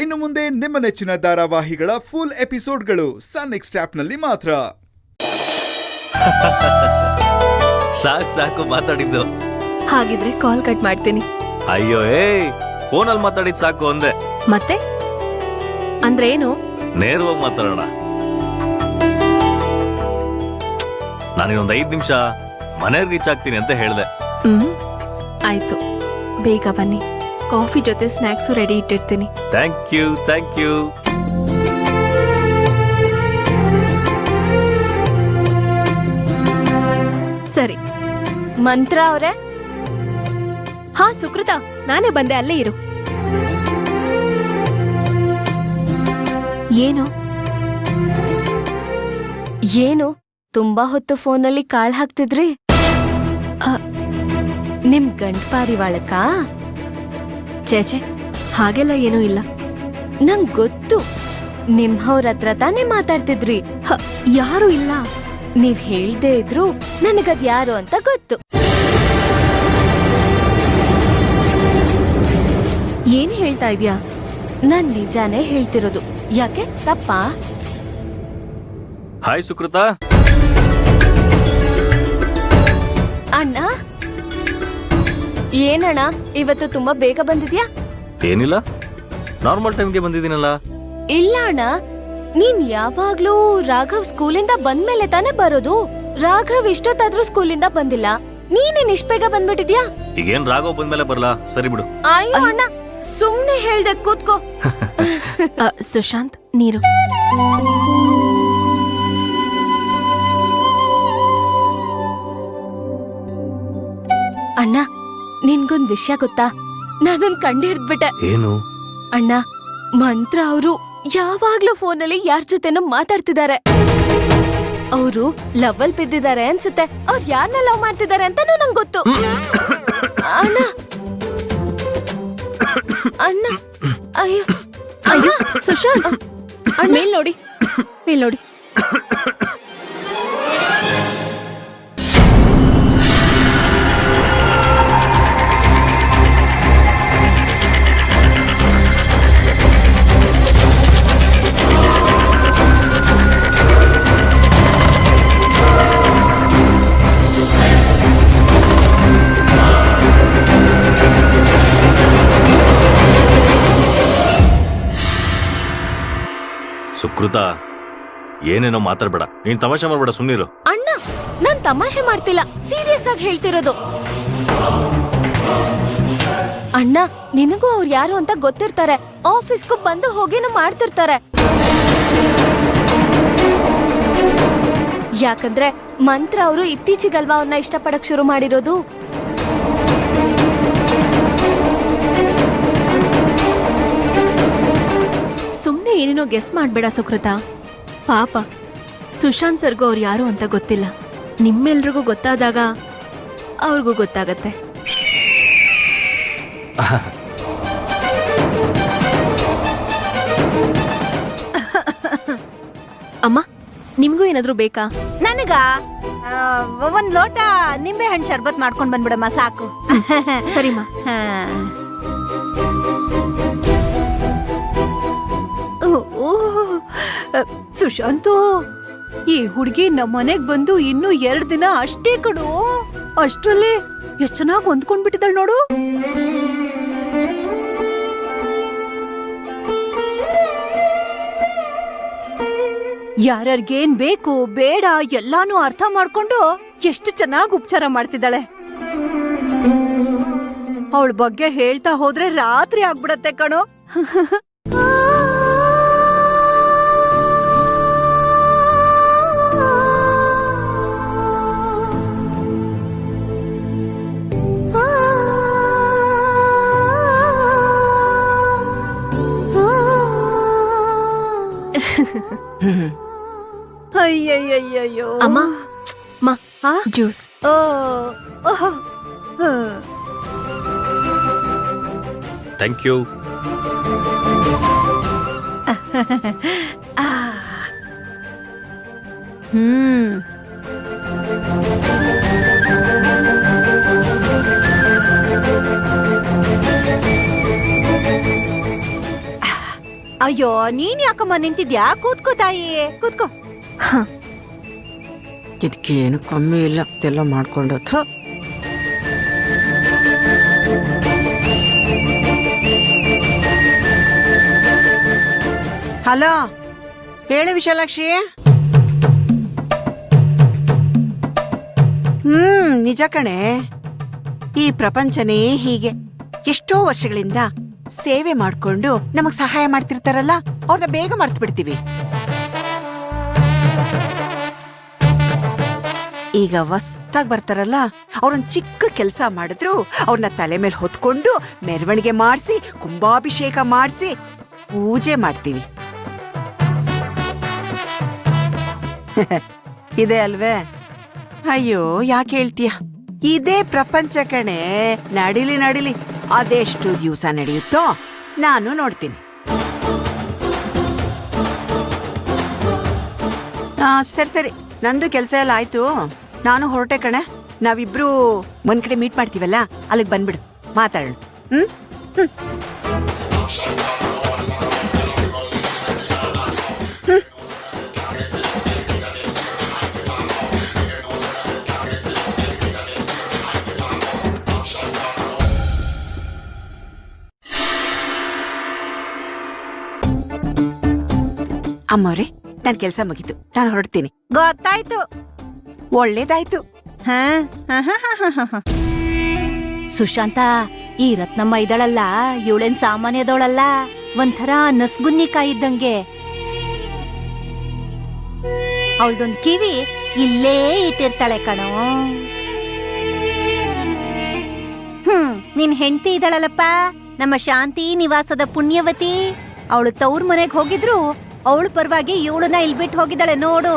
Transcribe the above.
ಇನ್ನು ಮುಂದೆ ನಿಮ್ಮ ನೆಚ್ಚಿನ ಧಾರಾವಾಹಿಗಳ ಫುಲ್ ಎಪಿಸೋಡ್ಗಳು ಸನ್ ನೆಕ್ಸ್ಟ್ ಆಪ್ನಲ್ಲಿ ಮಾತ್ರ. ಸಾಕು ಮಾತಾಡಿದ್ದು. ಹಾಗಿದ್ರೆ ಕಾಲ್ ಕಟ್ ಮಾಡ್ತೀನಿ. ಅಯ್ಯೋ ಫೋನಲ್ಲಿ ಮಾತಾಡಿದ್ ಸಾಕು ಅಂದೆ. ಮತ್ತೆ ಅಂದ್ರೆ ಏನು? ನೇರವಾಗಿ ಮಾತಾಡೋಣ. ನಾನಿನ್ನೊಂದು 5 ನಿಮಿಷ ಮನೆಗೆ ರೀಚ್ ಆಗ್ತೀನಿ ಅಂತ ಹೇಳ್ದೆ. ಆಯ್ತು, ಬೇಗ ಬನ್ನಿ. ಕಾಫಿ ಜೊತೆ ಸ್ನಾಕ್ಸ್ ರೆಡಿ ಇಟ್ಟಿರ್ತೀನಿ. Thank you. ಸರಿ. ಮಂತ್ರ ಅವ್ರೆ? ಹಾ ಸುಕೃತ, ನಾನೇ ಬಂದೆ, ಅಲ್ಲೇ ಇರು. ಏನು ತುಂಬಾ ಹೊತ್ತು ಫೋನಲ್ಲಿ ಕಾಳ್ ಹಾಕ್ತಿದ್ರಿ? ನಿಮ್ ಗಂಡ್ ಪಾರಿವಾಳಕ್ಕ? ಚೇಚೆ, ಹಾಗೆಲ್ಲ ಏನೂ ಇಲ್ಲ. ನಂಗ್ ಗೊತ್ತು, ನಿಮ್ಹವ್ರ ಹತ್ರ ತಾನೇ ಮಾತಾಡ್ತಿದ್ರಿ. ಯಾರು ಇಲ್ಲ. ನೀವ್ ಹೇಳ್ದೇ ಇದ್ರು ನನಗದ್ ಯಾರು ಅಂತ ಗೊತ್ತು. ಏನ್ ಹೇಳ್ತಾ ಇದ್ಯಾ? ನಾನ್ ನಿಜಾನೇ ಹೇಳ್ತಿರೋದು. ಯಾಕೆ ತಪ್ಪಾ? ಹಾಯ್ ಸುಕೃತ. ಅಣ್ಣ, ಏನಣ್ಣ ಇವತ್ತು ತುಂಬಾ ಬೇಗ ಬಂದಿದ್ಯಾ? ಏನಿಲ್ಲ, ನಾರ್ಮಲ್ ಟೈಮ್ಗೆ ಬಂದಿದ್ದೀನಲ್ಲ. ಇಲ್ಲ ಅಣ್ಣ, ನೀನ್ ಯಾವಾಗ್ಲೂ ರಾಘವ್ ಸ್ಕೂಲಿಂದ ಬಂದ್ಮೇಲೆ ತಾನೇ ಬರೋದು. ರಾಘವ್ ಇಷ್ಟೊತ್ತಾದ್ರೂ ಸ್ಕೂಲಿಂದ ಬಂದಿಲ್ಲ, ನೀನೇನ್ ಇಷ್ಟ ಬೇಗ ಬಂದ್ಬಿಟ್ಟಿದ್ಯಾ? ಈಗೇನ್ ರಾಘವ್ ಬಂದ್ಮೇಲೆ ಬರ್ಲಾ? ಸರಿ ಬಿಡು. ಅಯ್ಯೋ ಅಣ್ಣ, ಸುಮ್ನೆ ಹೇಳ್ದೆ, ಕೂತ್ಕೋ. ಸುಶಾಂತ್, ನೀರು. ಅಣ್ಣ, ನಿನ್ಗೊಂದ್ ವಿಷಯ ಗೊತ್ತಾ? ನಾನೊಂದ್ ಕಂಡು ಹಿಡ್ದ್ಬಿಟ್ಟೆ. ಏನು? ಅಣ್ಣ, ಮಂತ್ರ ಅವರು ಯಾವಾಗ್ಲೂ ಫೋನಲ್ಲಿ ಯಾರ್ ಜೊತೆನೋ ಮಾತಾಡ್ತಿದ್ದಾರೆ. ಅವರು ಲವ್ ಅಲ್ಲಿ ಬಿದ್ದಿದ್ದಾರೆ ಅನ್ಸುತ್ತೆ. ಅವ್ರು ಯಾರನ್ನ ಲವ್ ಮಾಡ್ತಿದ್ದಾರೆ ಅಂತಾನೂ ನಂಗೆ ಗೊತ್ತು. ಅಣ್ಣ ಅಣ್ಣ, ಅಯ್ಯೋ ಅಯ್ಯೋ ಸುಶಾಂತ್, ಮೇಲ್ ನೋಡಿ. ಸುಕೃತ, ಏನೇನೋ ಮಾತಾಡ್ಬೇಡ. ನೀನ್ ತಮಾಷೆ ಮಾಡ್ಬೇಡ, ಸುಮ್ನಿರು. ಅಣ್ಣ, ನಾನ್ ತಮಾಷೆ ಮಾಡ್ತಿಲ್ಲ, ಸೀರಿಯಸ್ ಆಗಿ ಹೇಳ್ತಿರೋದು. ಅಣ್ಣ, ನಿನಗೂ ಅವ್ರು ಯಾರು ಅಂತ ಗೊತ್ತಿರ್ತಾರೆ. ಆಫೀಸ್ಗೂ ಬಂದು ಹೋಗಿನೂ ಮಾಡ್ತಿರ್ತಾರೆ. ಯಾಕಂದ್ರೆ ಮಂತ್ರ ಅವರು ಇತ್ತೀಚಿಗಲ್ವಾ ಅವ್ರನ್ನ ಇಷ್ಟಪಡಕ್ ಶುರು ಮಾಡಿರೋದು. ಸುಮ್ನೆ ಏನೇನೋ ಗೆಸ್ ಮಾಡ್ಬೇಡ ಸುಕೃತ. ಪಾಪ ಸುಶಾಂತ್ ಸರ್ಗೂ ಅವ್ರು ಯಾರು ಅಂತ ಗೊತ್ತಿಲ್ಲ. ನಿಮ್ಮೆಲ್ರಿಗೂ ಗೊತ್ತಾದಾಗ ಅವ್ರಿಗೂ ಗೊತ್ತಾಗತ್ತೆ. ಅಮ್ಮ, ನಿಮ್ಗೂ ಏನಾದ್ರೂ ಬೇಕಾ? ನನಗ ಒಂದ್ ಲೋಟ ನಿಂಬೆ ಹಣ್ಣು ಶರ್ಬತ್ ಮಾಡ್ಕೊಂಡ್ ಬಂದ್ಬಿಡಮ್ಮ, ಸಾಕು. ಸರಿಮ್ಮ. ಸುಶಾಂತು, ಈ ಹುಡ್ಗಿ ನಮ್ಮನೆಗ್ ಬಂದು ಇನ್ನು 2 ದಿನ ಅಷ್ಟೇ ಕಣೋ. ಅಷ್ಟ್ರಲ್ಲಿ ಎಷ್ಟ್ ಚೆನ್ನಾಗಿ ಹೊಂದ್ಕೊಂಡ್ಬಿಟ್ಟಿದ್ದಾಳ ನೋಡು. ಯಾರ್ಯಾರ್ಗೇನ್ ಬೇಕು ಬೇಡ ಎಲ್ಲಾನು ಅರ್ಥ ಮಾಡ್ಕೊಂಡು ಎಷ್ಟು ಚೆನ್ನಾಗಿ ಉಪಚಾರ ಮಾಡ್ತಿದ್ದಾಳೆ. ಅವಳ ಬಗ್ಗೆ ಹೇಳ್ತಾ ಹೋದ್ರೆ ರಾತ್ರಿ ಆಗ್ಬಿಡತ್ತೆ ಕಣೋ. ಅಯ್ಯಯ್ಯಯ್ಯೋ ಅಮ್ಮ, ಜ್ಯೂಸ್. Thank you. ಅಯ್ಯೋ ನೀನ್ ಯಾಕಮ್ಮ ನಿಂತಿದ್ಯಾ? ಕೂತ್ಕೋ ತಾಯಿ, ಕೂತ್ಕೋ. ಇದಕ್ಕೇನು ಕಮ್ಮಿ ಇಲ್ಲ, ಇದೆಲ್ಲ ಮಾಡ್ಕೊಂಡು. ಥು. ಹಲೋ, ಹೇಳು ವಿಶಾಲಾಕ್ಷಿ. ನಿಜ ಕಣೆ, ಈ ಪ್ರಪಂಚನೇ ಹೀಗೆ. ಎಷ್ಟೋ ವರ್ಷಗಳಿಂದ ಸೇವೆ ಮಾಡ್ಕೊಂಡು ನಮಗ್ ಸಹಾಯ ಮಾಡ್ತಿರ್ತಾರಲ್ಲ, ಅವ್ರನ್ನ ಬೇಗ ಮರ್ತು ಬಿಡ್ತೀವಿ. ಈಗ ಹೊಸ್ದಾಗ್ ಬರ್ತಾರಲ್ಲ, ಅವ್ರೊಂದ್ ಚಿಕ್ಕ ಕೆಲಸ ಮಾಡಿದ್ರು ಅವ್ರನ್ನ ತಲೆ ಮೇಲೆ ಹೊತ್ಕೊಂಡು ಮೆರವಣಿಗೆ ಮಾಡಿಸಿ, ಕುಂಭಾಭಿಷೇಕ ಮಾಡಿಸಿ ಪೂಜೆ ಮಾಡ್ತೀವಿ. ಇದೆ ಅಲ್ವೇ? ಅಯ್ಯೋ, ಯಾಕೆ ಹೇಳ್ತೀಯ? ಇದೇ ಪ್ರಪಂಚ ಕಣೆ. ನಡಿಲಿ ನಡಿಲಿ, ಅದೆಷ್ಟು ದಿವಸ ನಡೆಯುತ್ತೋ ನಾನು ನೋಡ್ತೀನಿ. ಸರಿ ಸರಿ, ನಂದು ಕೆಲಸ ಎಲ್ಲ ಆಯ್ತು, ನಾನು ಹೊರಟೆ ಕಣೆ. ನಾವಿಬ್ರು ಒಂದ್ ಕಡೆ ಮೀಟ್ ಮಾಡ್ತೀವಲ್ಲ, ಅಲ್ಲಿಗೆ ಬಂದ್ಬಿಡು, ಮಾತಾಡೋಣ. ಅಮ್ಮವ್ರೆ, ನನ್ ಕೆಲ್ಸ ಮುಗೀತು, ನಾನು ಹೊರಡ್ತೀನಿ. ಗೊತ್ತಾಯ್ತು. ಒಳ್ಳೇದಾಯ್ತು. ಹಾ, ಸುಶಾಂತ, ಈ ರತ್ನಮ್ಮ ಇದ್ದಾಳಲ್ಲ, ಇವಳೇನ್ ಸಾಮಾನ್ಯದವಳಲ್ಲ. ಒಂಥರ ನಸ್ಗುನ್ನಿಕಾಯಿ ಇದ್ದಂಗೆ. ಅವಳ್ದೊಂದ್ ಕಿವಿ ಇಲ್ಲೇ ಇಟ್ಟಿರ್ತಾಳೆ ಕಣೋ. ನಿನ್ ಹೆಂಡತಿ ಇದ್ದಾಳಲ್ಲಪ್ಪ, ನಮ್ಮ ಶಾಂತಿ ನಿವಾಸದ ಪುಣ್ಯವತಿ. ಅವಳು ತವ್ರ ಮನೆಗ್ ಹೋಗಿದ್ರು ಅವಳು ಪರವಾಗಿ ಇವಳನ್ನ ಇಲ್ಬಿಟ್ಟು ಹೋಗಿದ್ದಾಳೆ ನೋಡು.